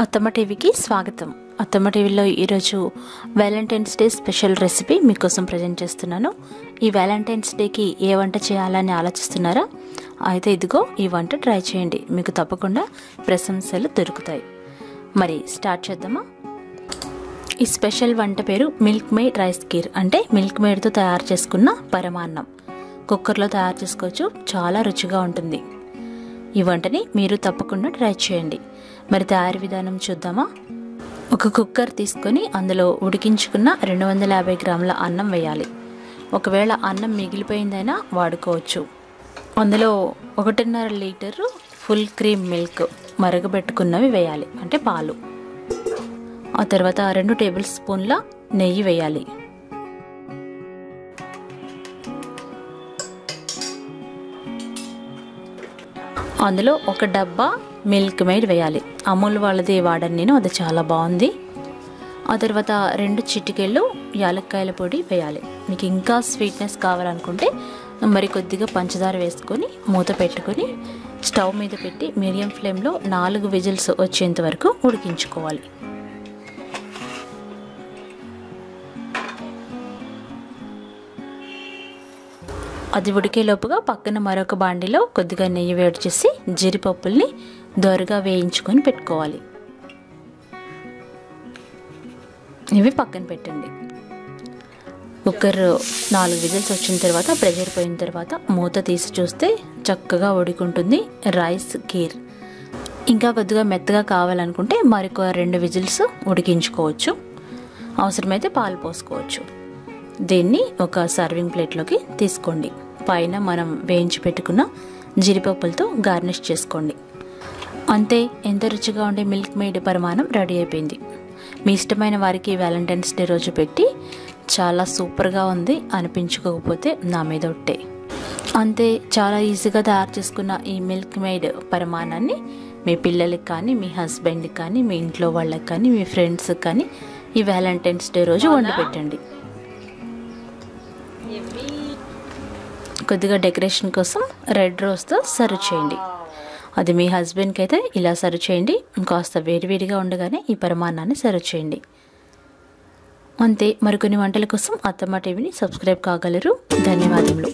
అత్తమ్మ టీవీకి స్వాగతం. అత్తమ్మ టీవీలో ఈరోజు వ్యాలంటైన్స్ డే స్పెషల్ రెసిపీ మీకోసం ప్రజెంట్ చేస్తున్నాను. ఈ వ్యాలంటైన్స్ డేకి ఏ వంట చేయాలని ఆలోచిస్తున్నారా? అయితే ఇదిగో ఈ వంట ట్రై చేయండి, మీకు తప్పకుండా ప్రశంసలు దొరుకుతాయి. మరి స్టార్ట్ చేద్దామా? ఈ స్పెషల్ వంట పేరు మిల్క్ మేడ్ రైస్ కీర్, అంటే మిల్క్ మేడ్తో తయారు చేసుకున్న పరమాన్నం. కుక్కర్లో తయారు చేసుకోవచ్చు, చాలా రుచిగా ఉంటుంది. ఈ వంటని మీరు తప్పకుండా ట్రై చేయండి. మరి తయారీ విధానం చూద్దామా? ఒక కుక్కర్ తీసుకొని అందులో ఉడికించుకున్న 250 గ్రాముల అన్నం వేయాలి. ఒకవేళ అన్నం మిగిలిపోయిందైనా వాడుకోవచ్చు. అందులో 1.5 లీటరు ఫుల్ క్రీమ్ మిల్క్ మరగబెట్టుకున్నవి వేయాలి, అంటే పాలు. ఆ తర్వాత 2 టేబుల్ స్పూన్ల నెయ్యి వేయాలి. అందులో ఒక డబ్బా మిల్క్ మేడ్ వేయాలి. అమూల్ వాళ్ళది వాడని నేను, అది చాలా బాగుంది. ఆ తర్వాత 2 చిటికెళ్ళు యాలక్కాయల పొడి వేయాలి. మీకు ఇంకా స్వీట్నెస్ కావాలనుకుంటే మరి కొద్దిగా పంచదార వేసుకొని మూత పెట్టుకొని స్టవ్ మీద పెట్టి మీడియం ఫ్లేమ్లో 4 విజిల్స్ వచ్చేంత వరకు ఉడికించుకోవాలి. అది ఉడికేలోపుగా పక్కన మరొక బాండిలో కొద్దిగా నెయ్యి వేడి చేసి జీడిపప్పుల్ని దోరగా వేయించుకొని పెట్టుకోవాలి. ఇవి పక్కన పెట్టండి. కుక్కర్ 4 విజిల్స్ వచ్చిన తర్వాత ప్రెషర్ పోయిన తర్వాత మూత తీసి చూస్తే చక్కగా ఉడికుంటుంది రైస్ కీర్. ఇంకా కొద్దిగా మెత్తగా కావాలనుకుంటే మరొక 2 విజిల్స్ ఉడికించుకోవచ్చు. అవసరమైతే పాలు పోసుకోవచ్చు. దీన్ని ఒక సర్వింగ్ ప్లేట్లోకి తీసుకోండి. పైన మనం వేయించి పెట్టుకున్న జీడిపప్పులతో గార్నిష్ చేసుకోండి. అంతే, ఎంత రుచిగా ఉండే మిల్క్ మేడ్ పరమాన్నం రెడీ అయిపోయింది. మీ ఇష్టమైన వారికి వ్యాలంటైన్స్ డే రోజు పెట్టి చాలా సూపర్గా ఉంది అనిపించుకోకపోతే నా మీద ఒట్టే. అంతే, చాలా ఈజీగా తయారు చేసుకున్న ఈ మిల్క్ మేడ్ పరమాన్నాన్ని మీ పిల్లలకి కానీ, మీ హస్బెండ్కి కానీ, మీ ఇంట్లో వాళ్ళకి కానీ, మీ ఫ్రెండ్స్కి కానీ ఈ వ్యాలంటైన్స్ డే రోజు వండి పెట్టండి. కొద్దిగా డెకరేషన్ కోసం రెడ్ రోజ్తో సర్వ్ చేయండి. అది మీ హస్బెండ్కి అయితే ఇలా సర్వ్ చేయండి. కాస్త వేడివేడిగా ఉండగానే ఈ పరమాన్నాన్ని సర్వ్ చేయండి. అంతే, మరికొన్ని వంటల కోసం అత్తమ్మ టీవీని సబ్స్క్రైబ్ కాగలరు. ధన్యవాదములు.